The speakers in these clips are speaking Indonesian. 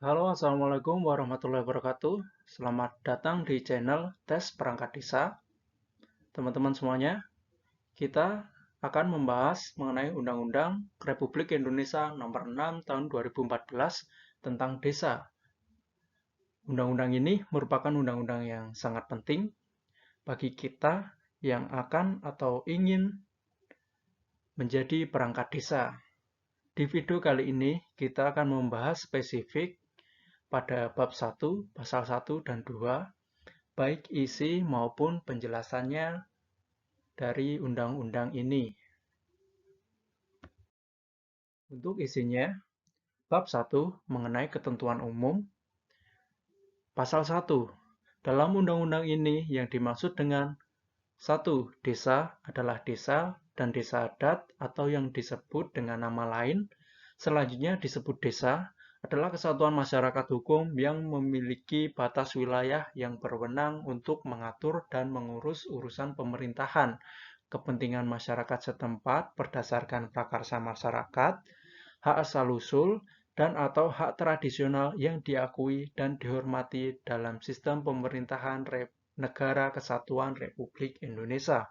Halo, Assalamualaikum warahmatullahi wabarakatuh. Selamat datang di channel Tes Perangkat Desa. Teman-teman semuanya, kita akan membahas mengenai Undang-Undang Republik Indonesia Nomor 6 Tahun 2014 tentang desa. Undang-undang ini merupakan undang-undang yang sangat penting bagi kita yang akan atau ingin menjadi perangkat desa. Di video kali ini, kita akan membahas spesifik pada bab 1, pasal 1 dan 2, baik isi maupun penjelasannya dari undang-undang ini. Untuk isinya, bab 1 mengenai ketentuan umum. Pasal 1. Dalam undang-undang ini yang dimaksud dengan 1. Desa adalah desa dan desa adat atau yang disebut dengan nama lain. Selanjutnya disebut desa adalah kesatuan masyarakat hukum yang memiliki batas wilayah yang berwenang untuk mengatur dan mengurus urusan pemerintahan, kepentingan masyarakat setempat berdasarkan prakarsa masyarakat, hak asal-usul, dan atau hak tradisional yang diakui dan dihormati dalam sistem pemerintahan Negara Kesatuan Republik Indonesia.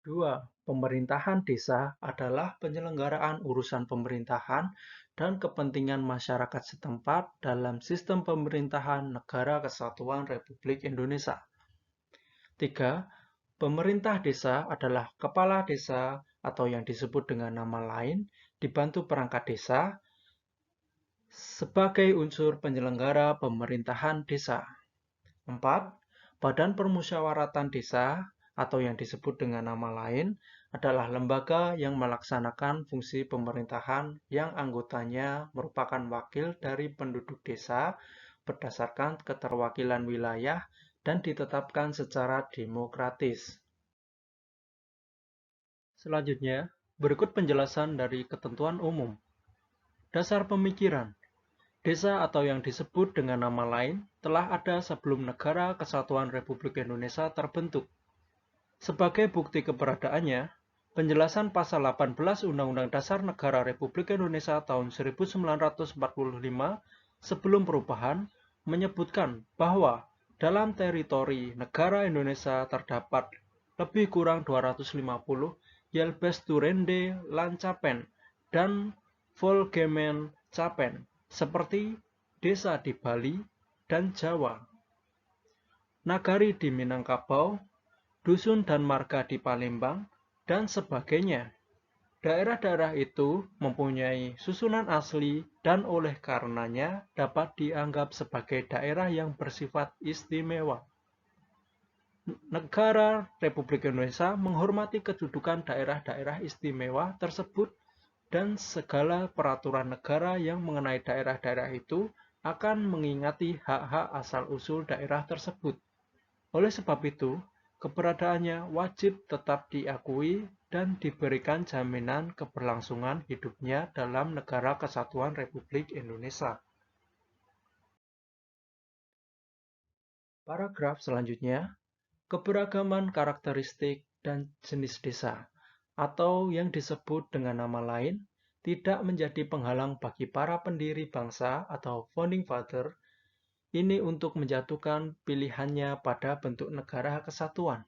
2. Pemerintahan desa adalah penyelenggaraan urusan pemerintahan dan kepentingan masyarakat setempat dalam sistem pemerintahan Negara Kesatuan Republik Indonesia. 3. Pemerintah desa adalah kepala desa atau yang disebut dengan nama lain, dibantu perangkat desa, sebagai unsur penyelenggara pemerintahan desa. 4. Badan Permusyawaratan Desa atau yang disebut dengan nama lain adalah lembaga yang melaksanakan fungsi pemerintahan yang anggotanya merupakan wakil dari penduduk desa berdasarkan keterwakilan wilayah dan ditetapkan secara demokratis. Selanjutnya, berikut penjelasan dari ketentuan umum. Dasar pemikiran. Desa atau yang disebut dengan nama lain telah ada sebelum Negara Kesatuan Republik Indonesia terbentuk. Sebagai bukti keberadaannya, penjelasan pasal 18 Undang-Undang Dasar Negara Republik Indonesia tahun 1945 sebelum perubahan menyebutkan bahwa dalam teritori negara Indonesia terdapat lebih kurang 250 Yelbesturende Lancapen dan Volgemen Capen, seperti desa di Bali dan Jawa, nagari di Minangkabau, dusun dan marga di Palembang, dan sebagainya. Daerah-daerah itu mempunyai susunan asli dan oleh karenanya dapat dianggap sebagai daerah yang bersifat istimewa. Negara Republik Indonesia menghormati kedudukan daerah-daerah istimewa tersebut dan segala peraturan negara yang mengenai daerah-daerah itu akan mengingati hak-hak asal-usul daerah tersebut. Oleh sebab itu, keberadaannya wajib tetap diakui dan diberikan jaminan keberlangsungan hidupnya dalam Negara Kesatuan Republik Indonesia. Paragraf selanjutnya, keberagaman karakteristik dan jenis desa, atau yang disebut dengan nama lain, tidak menjadi penghalang bagi para pendiri bangsa atau founding father ini untuk menjatuhkan pilihannya pada bentuk negara kesatuan.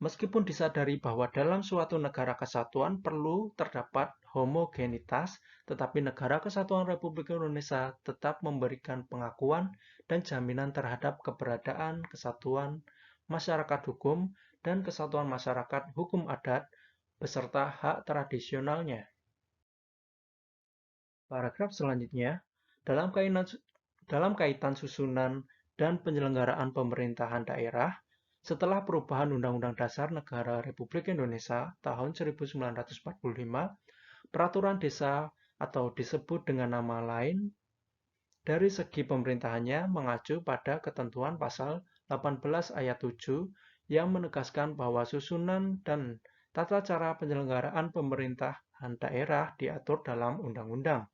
Meskipun disadari bahwa dalam suatu negara kesatuan perlu terdapat homogenitas, tetapi Negara Kesatuan Republik Indonesia tetap memberikan pengakuan dan jaminan terhadap keberadaan kesatuan masyarakat hukum dan kesatuan masyarakat hukum adat beserta hak tradisionalnya. Paragraf selanjutnya, dalam kaitan susunan dan penyelenggaraan pemerintahan daerah, setelah perubahan Undang-Undang Dasar Negara Republik Indonesia tahun 1945, peraturan desa atau disebut dengan nama lain dari segi pemerintahannya mengacu pada ketentuan pasal 18 ayat 7 yang menegaskan bahwa susunan dan tata cara penyelenggaraan pemerintahan daerah diatur dalam undang-undang.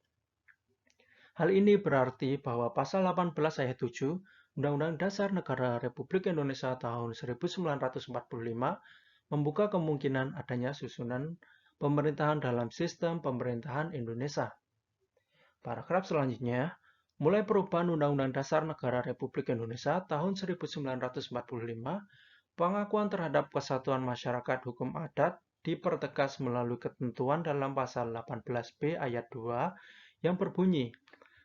Hal ini berarti bahwa pasal 18 ayat 7 Undang-Undang Dasar Negara Republik Indonesia tahun 1945 membuka kemungkinan adanya susunan pemerintahan dalam sistem pemerintahan Indonesia. Paragraf selanjutnya, mulai perubahan Undang-Undang Dasar Negara Republik Indonesia tahun 1945, pengakuan terhadap kesatuan masyarakat hukum adat dipertegas melalui ketentuan dalam pasal 18B ayat 2 yang berbunyi,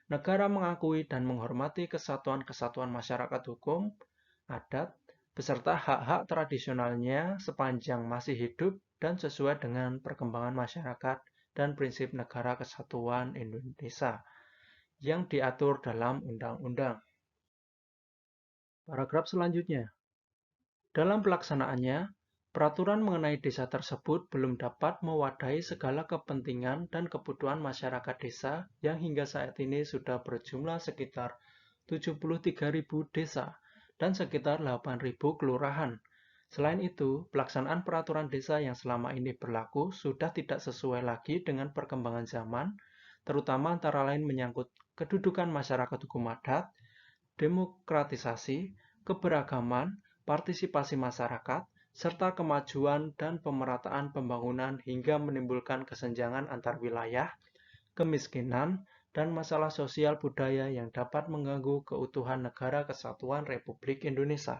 negara mengakui dan menghormati kesatuan-kesatuan masyarakat hukum adat beserta hak-hak tradisionalnya sepanjang masih hidup dan sesuai dengan perkembangan masyarakat dan prinsip negara kesatuan Indonesia yang diatur dalam undang-undang. Paragraf selanjutnya. Dalam pelaksanaannya, peraturan mengenai desa tersebut belum dapat mewadahi segala kepentingan dan kebutuhan masyarakat desa yang hingga saat ini sudah berjumlah sekitar 73.000 desa dan sekitar 8.000 kelurahan. Selain itu, pelaksanaan peraturan desa yang selama ini berlaku sudah tidak sesuai lagi dengan perkembangan zaman, terutama antara lain menyangkut kedudukan masyarakat hukum adat, demokratisasi, keberagaman, partisipasi masyarakat, serta kemajuan dan pemerataan pembangunan hingga menimbulkan kesenjangan antar wilayah, kemiskinan, dan masalah sosial budaya yang dapat mengganggu keutuhan Negara Kesatuan Republik Indonesia.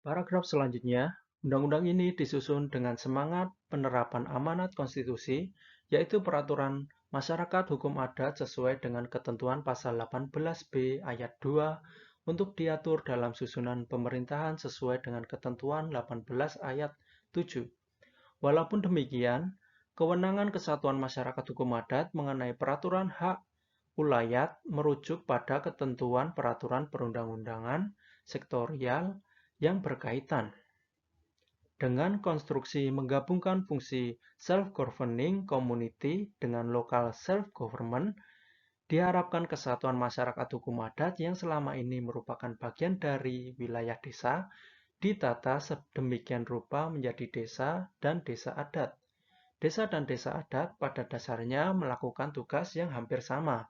Paragraf selanjutnya, undang-undang ini disusun dengan semangat penerapan amanat konstitusi, yaitu peraturan masyarakat hukum adat sesuai dengan ketentuan pasal 18B ayat 2 untuk diatur dalam susunan pemerintahan sesuai dengan ketentuan 18 ayat 7. Walaupun demikian, kewenangan Kesatuan Masyarakat Hukum Adat mengenai peraturan hak ulayat merujuk pada ketentuan peraturan perundang-undangan sektorial yang berkaitan dengan konstruksi menggabungkan fungsi self-governing community dengan local self-government, diharapkan kesatuan masyarakat hukum adat yang selama ini merupakan bagian dari wilayah desa ditata sedemikian rupa menjadi desa dan desa adat. Desa dan desa adat pada dasarnya melakukan tugas yang hampir sama,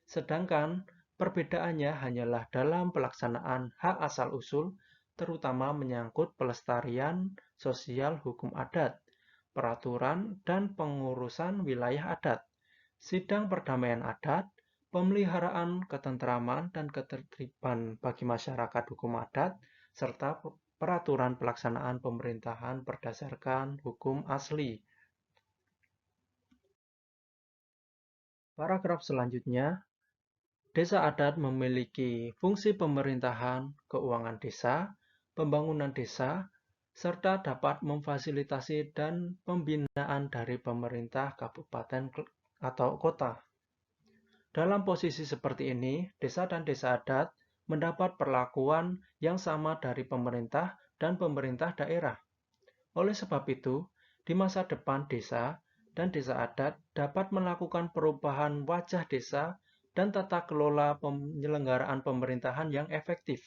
sedangkan perbedaannya hanyalah dalam pelaksanaan hak asal-usul terutama menyangkut pelestarian sosial hukum adat, peraturan dan pengurusan wilayah adat, sidang perdamaian adat, pemeliharaan ketentraman dan ketertiban bagi masyarakat hukum adat, serta peraturan pelaksanaan pemerintahan berdasarkan hukum asli. Paragraf selanjutnya, desa adat memiliki fungsi pemerintahan, keuangan desa, pembangunan desa, serta dapat memfasilitasi dan pembinaan dari pemerintah kabupaten atau kota. Dalam posisi seperti ini, desa dan desa adat mendapat perlakuan yang sama dari pemerintah dan pemerintah daerah. Oleh sebab itu, di masa depan desa dan desa adat dapat melakukan perubahan wajah desa dan tata kelola penyelenggaraan pemerintahan yang efektif,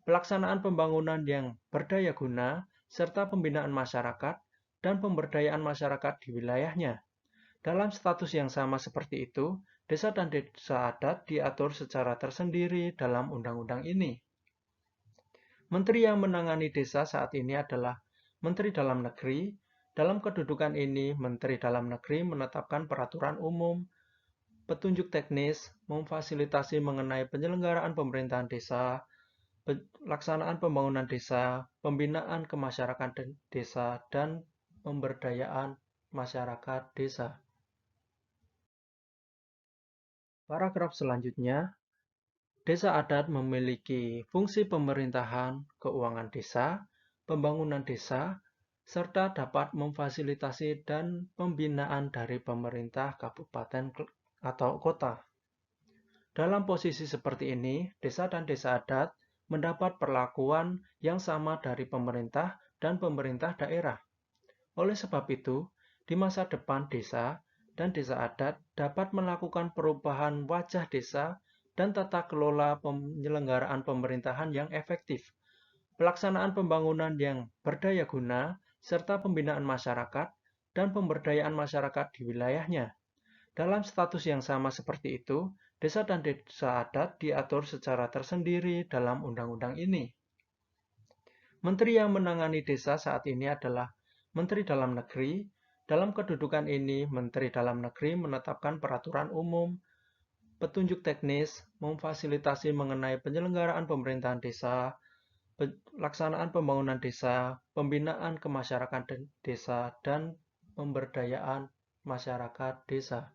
pelaksanaan pembangunan yang berdaya guna, serta pembinaan masyarakat dan pemberdayaan masyarakat di wilayahnya. Dalam status yang sama seperti itu, desa dan desa adat diatur secara tersendiri dalam undang-undang ini. Menteri yang menangani desa saat ini adalah Menteri Dalam Negeri. Dalam kedudukan ini, Menteri Dalam Negeri menetapkan peraturan umum, petunjuk teknis, memfasilitasi mengenai penyelenggaraan pemerintahan desa, pelaksanaan pembangunan desa, pembinaan kemasyarakatan desa, dan pemberdayaan masyarakat desa. Paragraf selanjutnya, desa adat memiliki fungsi pemerintahan, keuangan desa, pembangunan desa, serta dapat memfasilitasi dan pembinaan dari pemerintah kabupaten atau kota. Dalam posisi seperti ini, desa dan desa adat mendapat perlakuan yang sama dari pemerintah dan pemerintah daerah. Oleh sebab itu, di masa depan desa dan desa adat dapat melakukan perubahan wajah desa dan tata kelola penyelenggaraan pemerintahan yang efektif, pelaksanaan pembangunan yang berdaya guna, serta pembinaan masyarakat dan pemberdayaan masyarakat di wilayahnya. Dalam status yang sama seperti itu, desa dan desa adat diatur secara tersendiri dalam undang-undang ini. Menteri yang menangani desa saat ini adalah Menteri Dalam Negeri. Dalam kedudukan ini, Menteri Dalam Negeri menetapkan peraturan umum, petunjuk teknis, memfasilitasi mengenai penyelenggaraan pemerintahan desa, pelaksanaan pembangunan desa, pembinaan kemasyarakatan desa, dan pemberdayaan masyarakat desa.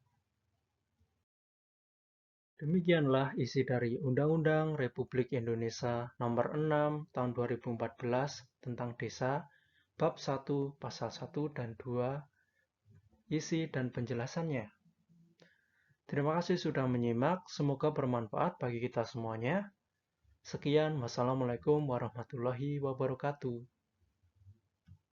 Demikianlah isi dari Undang-Undang Republik Indonesia Nomor 6 Tahun 2014 tentang Desa, Bab 1, Pasal 1 dan 2, isi dan penjelasannya. Terima kasih sudah menyimak, semoga bermanfaat bagi kita semuanya. Sekian, wassalamualaikum warahmatullahi wabarakatuh.